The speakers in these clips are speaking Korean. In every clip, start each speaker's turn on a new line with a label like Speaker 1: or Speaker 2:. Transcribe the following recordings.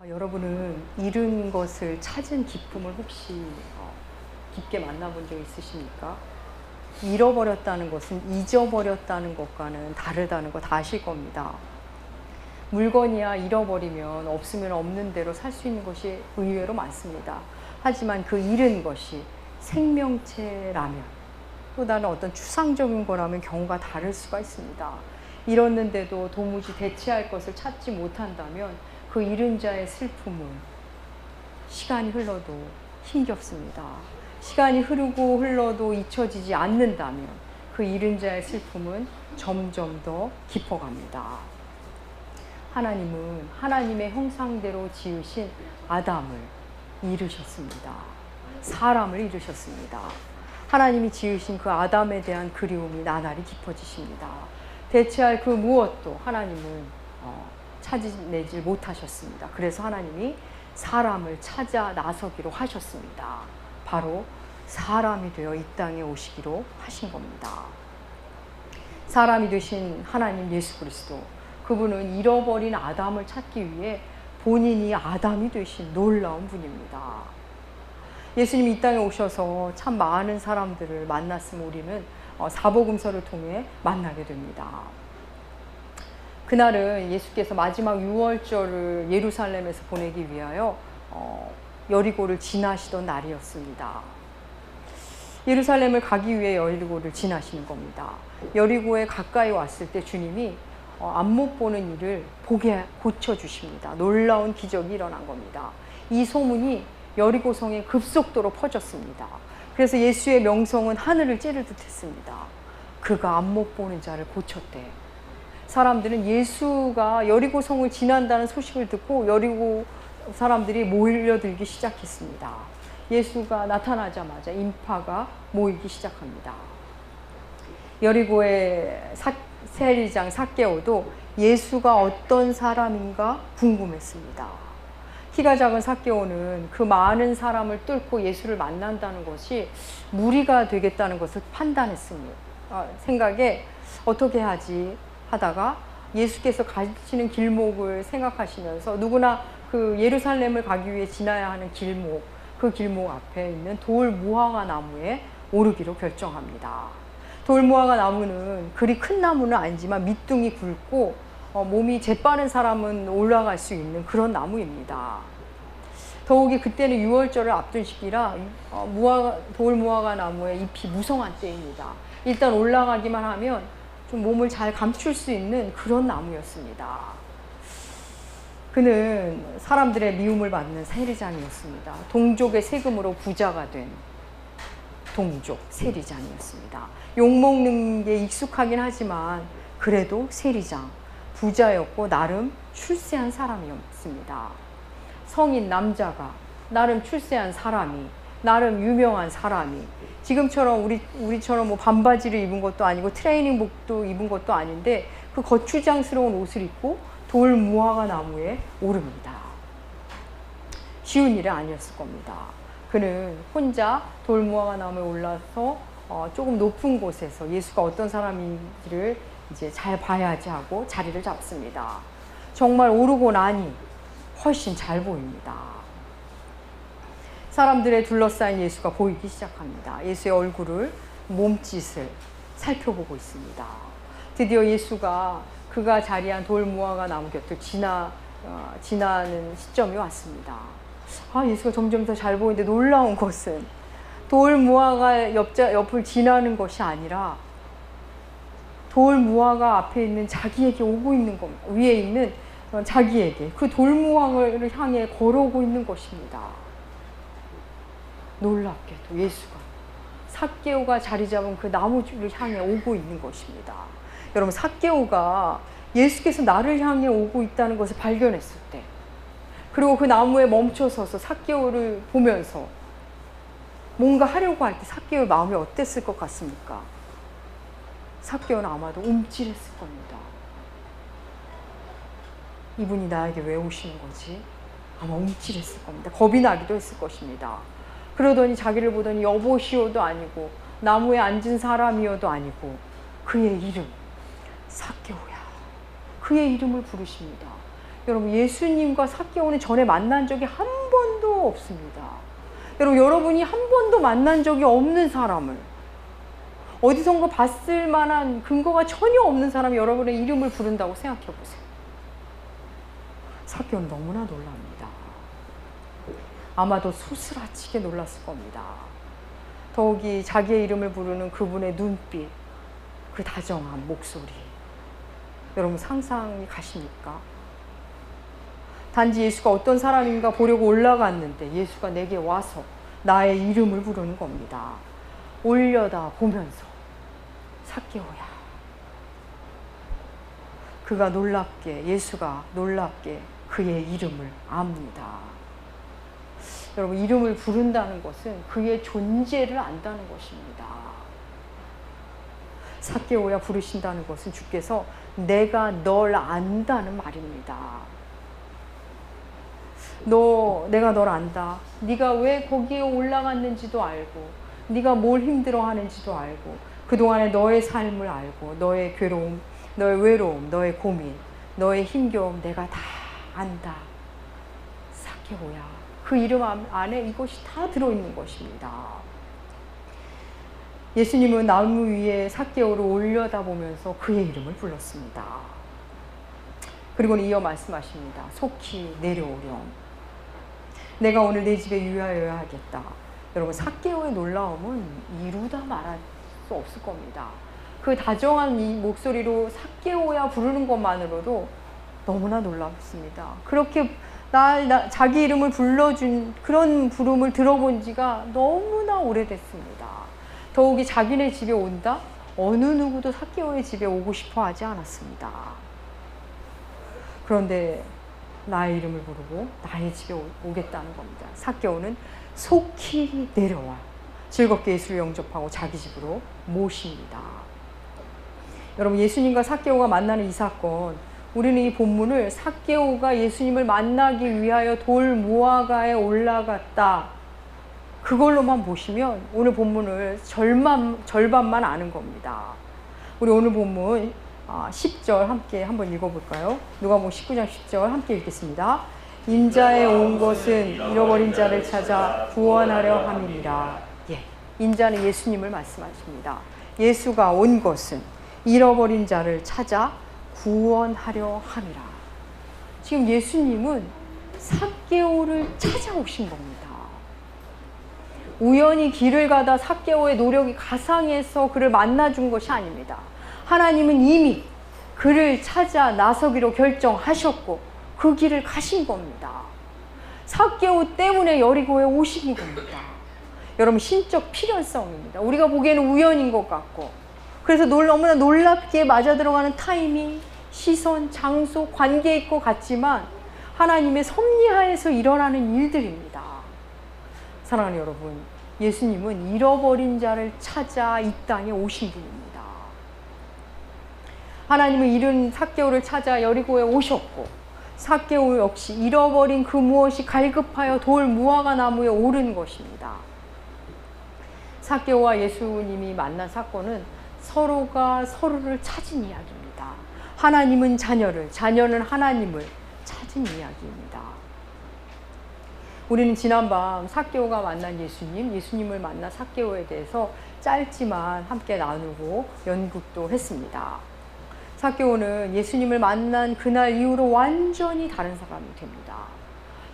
Speaker 1: 여러분은 잃은 것을 찾은 기쁨을 혹시 깊게 만나본 적 있으십니까? 잃어버렸다는 것은 잊어버렸다는 것과는 다르다는 거 다 아실 겁니다. 물건이야 잃어버리면 없으면 없는 대로 살 수 있는 것이 의외로 많습니다. 하지만 그 잃은 것이 생명체라면, 또 다른 어떤 추상적인 거라면 경우가 다를 수가 있습니다. 잃었는데도 도무지 대체할 것을 찾지 못한다면 그 잃은 자의 슬픔은 시간이 흘러도 힘겹습니다. 시간이 흐르고 흘러도 잊혀지지 않는다면 그 잃은 자의 슬픔은 점점 더 깊어갑니다. 하나님은 하나님의 형상대로 지으신 아담을 잃으셨습니다. 사람을 잃으셨습니다. 하나님이 지으신 그 아담에 대한 그리움이 나날이 깊어지십니다. 대체할 그 무엇도 하나님은 찾아내지 못하셨습니다. 그래서 하나님이 사람을 찾아 나서기로 하셨습니다. 바로 사람이 되어 이 땅에 오시기로 하신 겁니다. 사람이 되신 하나님 예수 그리스도, 그분은 잃어버린 아담을 찾기 위해 본인이 아담이 되신 놀라운 분입니다. 예수님이 이 땅에 오셔서 참 많은 사람들을 만났으면 우리는 사복음서를 통해 만나게 됩니다. 그날은 예수께서 마지막 유월절을 예루살렘에서 보내기 위하여 여리고를 지나시던 날이었습니다. 예루살렘을 가기 위해 여리고를 지나시는 겁니다. 여리고에 가까이 왔을 때 주님이 안못 보는 이를 보게 고쳐주십니다. 놀라운 기적이 일어난 겁니다. 이 소문이 여리고성에 급속도로 퍼졌습니다. 그래서 예수의 명성은 하늘을 찌르듯 했습니다. 그가 안못 보는 자를 고쳤대. 사람들은 예수가 여리고성을 지난다는 소식을 듣고 여리고 사람들이 몰려들기 시작했습니다. 예수가 나타나자마자 인파가 모이기 시작합니다. 여리고의 세리장 삭개오도 예수가 어떤 사람인가 궁금했습니다. 키가 작은 삭개오는 그 많은 사람을 뚫고 예수를 만난다는 것이 무리가 되겠다는 것을 판단했습니다. 생각에 어떻게 하지 하다가 예수께서 가시는 길목을 생각하시면서 누구나 그 예루살렘을 가기 위해 지나야 하는 길목, 그 길목 앞에 있는 돌 무화과 나무에 오르기로 결정합니다. 돌 무화과 나무는 그리 큰 나무는 아니지만 밑둥이 굵고 몸이 재빠른 사람은 올라갈 수 있는 그런 나무입니다. 더욱이 그때는 유월절을 앞둔 시기라 돌 무화과 나무의 잎이 무성한 때입니다. 일단 올라가기만 하면 좀 몸을 잘 감출 수 있는 그런 나무였습니다. 그는 사람들의 미움을 받는 세리장이었습니다. 동족의 세금으로 부자가 된 동족 세리장이었습니다. 욕먹는 게 익숙하긴 하지만 그래도 세리장, 부자였고 나름 출세한 사람이었습니다. 성인 남자가 나름 출세한 사람이, 나름 유명한 사람이, 지금처럼 우리처럼 뭐 반바지를 입은 것도 아니고 트레이닝복도 입은 것도 아닌데 그 거추장스러운 옷을 입고 돌 무화과 나무에 오릅니다. 쉬운 일은 아니었을 겁니다. 그는 혼자 돌 무화과 나무에 올라서 조금 높은 곳에서 예수가 어떤 사람인지를 이제 잘 봐야지 하고 자리를 잡습니다. 정말 오르고 나니 훨씬 잘 보입니다. 사람들의 둘러싸인 예수가 보이기 시작합니다. 예수의 얼굴을, 몸짓을 살펴보고 있습니다. 드디어 예수가 그가 자리한 돌 무화과 나무 곁을 지나는 시점이 왔습니다. 예수가 점점 더 잘 보이는데 놀라운 것은 돌 무화과 옆을 지나는 것이 아니라 돌 무화과 앞에 있는 자기에게 오고 있는 겁니다. 위에 있는 자기에게 그 돌 무화과를 향해 걸어오고 있는 것입니다. 놀랍게도 예수가 삭개오가 자리 잡은 그 나무를 향해 오고 있는 것입니다. 여러분, 삭개오가 예수께서 나를 향해 오고 있다는 것을 발견했을 때, 그리고 그 나무에 멈춰서서 삭개오를 보면서 뭔가 하려고 할 때 삭개오의 마음이 어땠을 것 같습니까? 삭개오는 아마도 움찔했을 겁니다. 이분이 나에게 왜 오시는 거지? 아마 움찔했을 겁니다. 겁이 나기도 했을 것입니다. 그러더니 자기를 보더니 여보시오도 아니고 나무에 앉은 사람이어도 아니고 그의 이름 삭개오야, 그의 이름을 부르십니다. 여러분, 예수님과 삭개오는 전에 만난 적이 한 번도 없습니다. 여러분이 한 번도 만난 적이 없는 사람을, 어디선가 봤을 만한 근거가 전혀 없는 사람이 여러분의 이름을 부른다고 생각해 보세요. 삭개오는 너무나 놀랍니다. 아마도 소스라치게 놀랐을 겁니다. 더욱이 자기의 이름을 부르는 그분의 눈빛, 그 다정한 목소리, 여러분 상상이 가십니까? 단지 예수가 어떤 사람인가 보려고 올라갔는데 예수가 내게 와서 나의 이름을 부르는 겁니다. 올려다 보면서 삭개오야. 그가 놀랍게, 예수가 놀랍게 그의 이름을 압니다. 여러분, 이름을 부른다는 것은 그의 존재를 안다는 것입니다. 삭개오야 부르신다는 것은 주께서 내가 널 안다는 말입니다. 내가 널 안다. 네가 왜 거기에 올라갔는지도 알고, 네가 뭘 힘들어하는지도 알고, 그동안의 너의 삶을 알고, 너의 괴로움, 너의 외로움, 너의 고민, 너의 힘겨움 내가 다 안다. 삭개오야. 그 이름 안에 이것이 다 들어있는 것입니다. 예수님은 나무 위에 삭개오를 올려다보면서 그의 이름을 불렀습니다. 그리고는 이어 말씀하십니다. 속히 내려오렴. 내가 오늘 내 집에 유하여야 하겠다. 여러분, 삭개오의 놀라움은 이루다 말할 수 없을 겁니다. 그 다정한 이 목소리로 삭개오야 부르는 것만으로도 너무나 놀랍습니다. 그렇게 자기 이름을 불러준 그런 부름을 들어본 지가 너무나 오래됐습니다. 더욱이 자기네 집에 온다? 어느 누구도 삭개오의 집에 오고 싶어 하지 않았습니다. 그런데 나의 이름을 부르고 나의 집에 오겠다는 겁니다. 삭개오는 속히 내려와 즐겁게 예수를 영접하고 자기 집으로 모십니다. 여러분, 예수님과 삭개오가 만나는 이 사건, 우리는 이 본문을 삭개오가 예수님을 만나기 위하여 돌 무화과에 올라갔다, 그걸로만 보시면 오늘 본문을 절반만 아는 겁니다. 우리 오늘 본문 10절 함께 한번 읽어볼까요? 누가복음 19장 10절 함께 읽겠습니다. 인자에 온 것은 잃어버린 자를 찾아 구원하려 함이니라. 인자는 예수님을 말씀하십니다. 예수가 온 것은 잃어버린 자를 찾아 구원하려 함이라. 지금 예수님은 삭개오를 찾아오신 겁니다. 우연히 길을 가다 삭개오의 노력이 가상해서 그를 만나준 것이 아닙니다. 하나님은 이미 그를 찾아 나서기로 결정하셨고 그 길을 가신 겁니다. 삭개오 때문에 여리고에 오신 겁니다. 여러분, 신적 필연성입니다. 우리가 보기에는 우연인 것 같고, 그래서 너무나 놀랍게 맞아 들어가는 타이밍, 시선, 장소, 관계 있고 같지만 하나님의 섭리하에서 일어나는 일들입니다. 사랑하는 여러분, 예수님은 잃어버린 자를 찾아 이 땅에 오신 분입니다. 하나님은 잃은 삭개오를 찾아 여리고에 오셨고, 삭개오 역시 잃어버린 그 무엇이 갈급하여 돌 무화과 나무에 오른 것입니다. 삭개오와 예수님이 만난 사건은 서로가 서로를 찾은 이야기입니다. 하나님은 자녀를, 자녀는 하나님을 찾은 이야기입니다. 우리는 지난밤 삭개오가 만난 예수님을 만난 삭개오에 대해서 짧지만 함께 나누고 연극도 했습니다. 삭개오는 예수님을 만난 그날 이후로 완전히 다른 사람이 됩니다.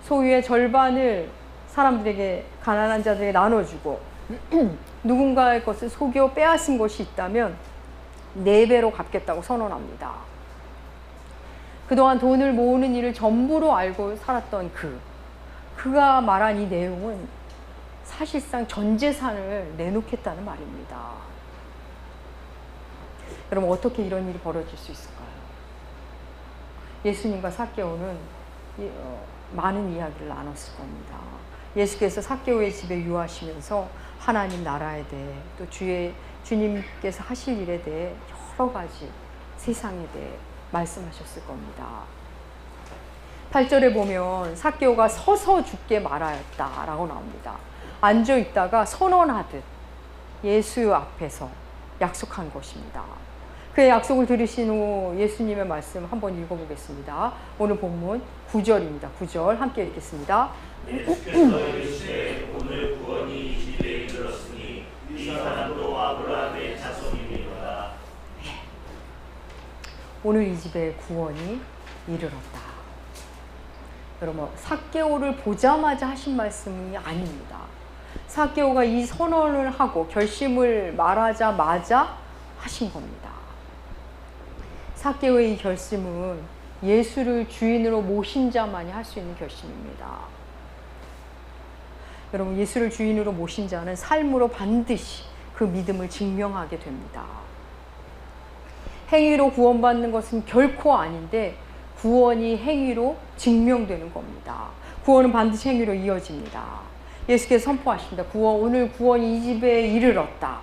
Speaker 1: 소유의 절반을 사람들에게, 가난한 자들에게 나눠주고 누군가의 것을 속여 빼앗은 것이 있다면 4배로 갚겠다고 선언합니다. 그동안 돈을 모으는 일을 전부로 알고 살았던 그가 말한 이 내용은 사실상 전 재산을 내놓겠다는 말입니다. 여러분, 어떻게 이런 일이 벌어질 수 있을까요? 예수님과 삭개오는 많은 이야기를 나눴을 겁니다. 예수께서 삭개오의 집에 유하시면서 하나님 나라에 대해, 또 주님께서 하실 일에 대해 여러 가지 세상에 대해 말씀하셨을 겁니다. 8절에 보면 삭개오가 서서 죽게 말하였다라고 나옵니다. 앉아 있다가 선언하듯 예수 앞에서 약속한 것입니다. 그의 약속을 들으신 후 예수님의 말씀 한번 읽어보겠습니다. 오늘 본문 9절입니다. 9절 함께 읽겠습니다.
Speaker 2: 예수께서 이르시되 오늘 구원이 이 집에 이르렀으니 이 사람도 아브라함의 자손이니로다.
Speaker 1: 오늘 이 집에 구원이 이르렀다. 여러분, 삭개오를 보자마자 하신 말씀이 아닙니다. 삭개오가 이 선언을 하고 결심을 말하자마자 하신 겁니다. 삭개오의 이 결심은 예수를 주인으로 모신 자만이 할 수 있는 결심입니다. 여러분, 예수를 주인으로 모신 자는 삶으로 반드시 그 믿음을 증명하게 됩니다. 행위로 구원받는 것은 결코 아닌데 구원이 행위로 증명되는 겁니다. 구원은 반드시 행위로 이어집니다. 예수께서 선포하십니다. 오늘 구원이 이 집에 이르렀다.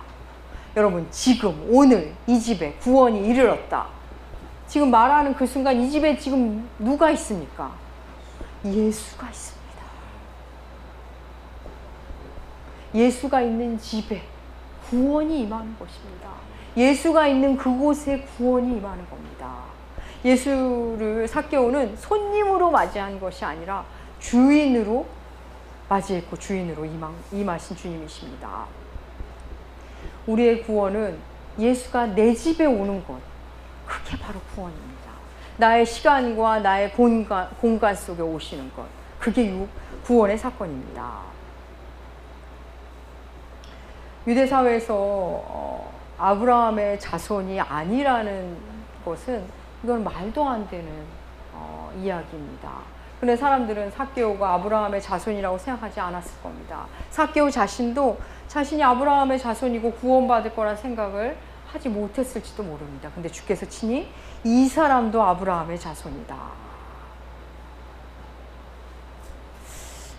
Speaker 1: 여러분, 지금 오늘 이 집에 구원이 이르렀다. 지금 말하는 그 순간 이 집에 지금 누가 있습니까? 예수가 있습니다. 예수가 있는 집에 구원이 임하는 것입니다. 예수가 있는 그곳에 구원이 임하는 겁니다. 예수를 삭개오는 손님으로 맞이한 것이 아니라 주인으로 맞이했고 주인으로 임하신 주님이십니다. 우리의 구원은 예수가 내 집에 오는 것, 그게 바로 구원입니다. 나의 시간과 나의 공간 속에 오시는 것, 그게 구원의 사건입니다. 유대 사회에서 아브라함의 자손이 아니라는 것은 이건 말도 안 되는 이야기입니다. 그런데 사람들은 삭개오가 아브라함의 자손이라고 생각하지 않았을 겁니다. 삭개오 자신도 자신이 아브라함의 자손이고 구원받을 거란 생각을 하지 못했을지도 모릅니다. 근데 주께서 친히 이 사람도 아브라함의 자손이다.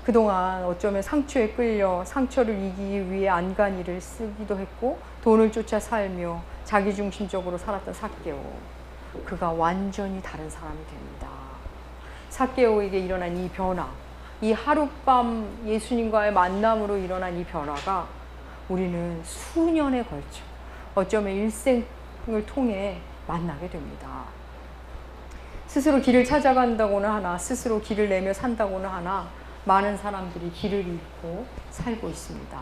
Speaker 1: 그동안 어쩌면 상처에 끌려 상처를 이기기 위해 안간힘을 쓰기도 했고 돈을 쫓아 살며 자기중심적으로 살았던 삭개오. 그가 완전히 다른 사람이 됩니다. 삭개오에게 일어난 이 변화, 이 하룻밤 예수님과의 만남으로 일어난 이 변화가 우리는 수년에 걸쳐 어쩌면 일생을 통해 만나게 됩니다. 스스로 길을 찾아간다고는 하나, 스스로 길을 내며 산다고는 하나, 많은 사람들이 길을 잃고 살고 있습니다.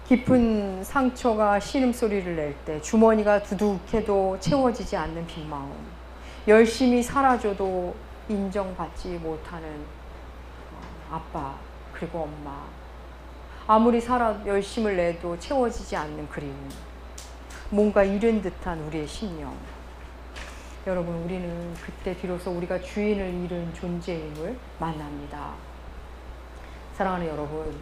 Speaker 1: 깊은 상처가 신음소리를 낼 때, 주머니가 두둑해도 채워지지 않는 빈마음, 열심히 살아줘도 인정받지 못하는 아빠 그리고 엄마, 아무리 열심을 내도 채워지지 않는 그리움, 뭔가 잃은 듯한 우리의 심령. 여러분, 우리는 그때 비로소 우리가 주인을 잃은 존재임을 만납니다. 사랑하는 여러분,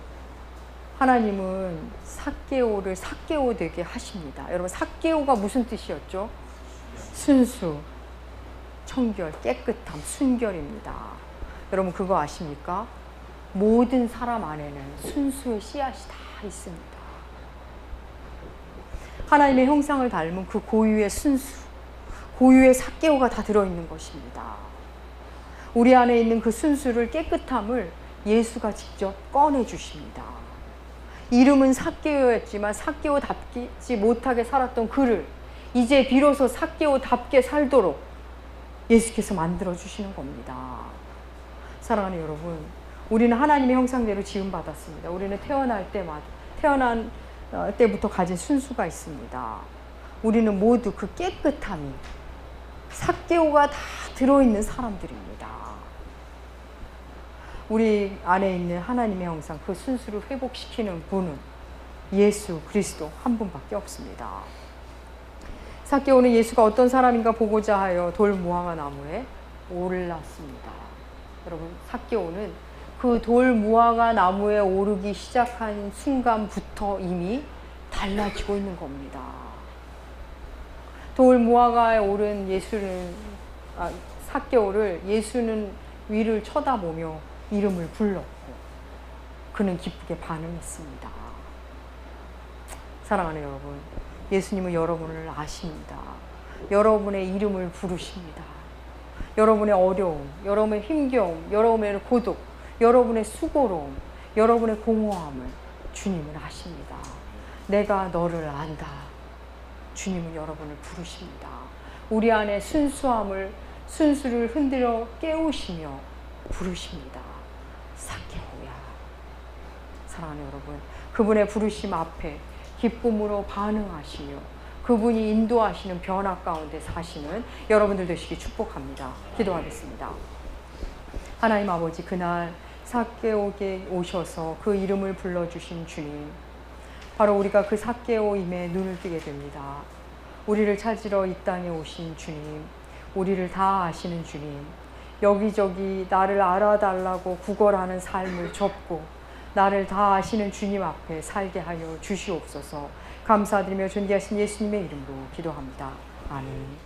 Speaker 1: 하나님은 삭개오를 삭개오 되게 하십니다. 여러분, 삭개오가 무슨 뜻이었죠? 순수, 청결, 깨끗함, 순결입니다. 여러분, 그거 아십니까? 모든 사람 안에는 순수의 씨앗이 다 있습니다. 하나님의 형상을 닮은 그 고유의 순수, 고유의 삭개오가 다 들어있는 것입니다. 우리 안에 있는 그 순수를, 깨끗함을 예수가 직접 꺼내주십니다. 이름은 삭개오였지만 삭개오답지 못하게 살았던 그를 이제 비로소 삭개오답게 살도록 예수께서 만들어주시는 겁니다. 사랑하는 여러분, 우리는 하나님의 형상대로 지음받았습니다. 우리는 태어난 때부터 가진 순수가 있습니다. 우리는 모두 그 깨끗함이 삭개오가 다 들어있는 사람들입니다. 우리 안에 있는 하나님의 형상, 그 순수를 회복시키는 분은 예수 그리스도 한 분밖에 없습니다. 삭개오는 예수가 어떤 사람인가 보고자 하여 돌 무화과 나무에 올랐습니다. 여러분, 삭개오는 그 돌 무화과 나무에 오르기 시작한 순간부터 이미 달라지고 있는 겁니다. 돌 무화과에 오른 삭개오를 예수는 위를 쳐다보며 이름을 불렀고 그는 기쁘게 반응했습니다. 사랑하는 여러분, 예수님은 여러분을 아십니다. 여러분의 이름을 부르십니다. 여러분의 어려움, 여러분의 힘겨움, 여러분의 고독, 여러분의 수고로움, 여러분의 공허함을 주님은 아십니다. 내가 너를 안다. 주님은 여러분을 부르십니다. 우리 안에 순수를 흔들어 깨우시며 부르십니다. 삭개오야. 사랑하는 여러분, 그분의 부르심 앞에 기쁨으로 반응하시며 그분이 인도하시는 변화 가운데 사시는 여러분들 되시기 축복합니다. 기도하겠습니다. 하나님 아버지, 그날 삭개오에게 오셔서 그 이름을 불러주신 주님, 바로 우리가 그 삭개오임에 눈을 뜨게 됩니다. 우리를 찾으러 이 땅에 오신 주님, 우리를 다 아시는 주님, 여기저기 나를 알아달라고 구걸하는 삶을 접고 나를 다 아시는 주님 앞에 살게 하여 주시옵소서. 감사드리며 존귀하신 예수님의 이름으로 기도합니다. 아멘.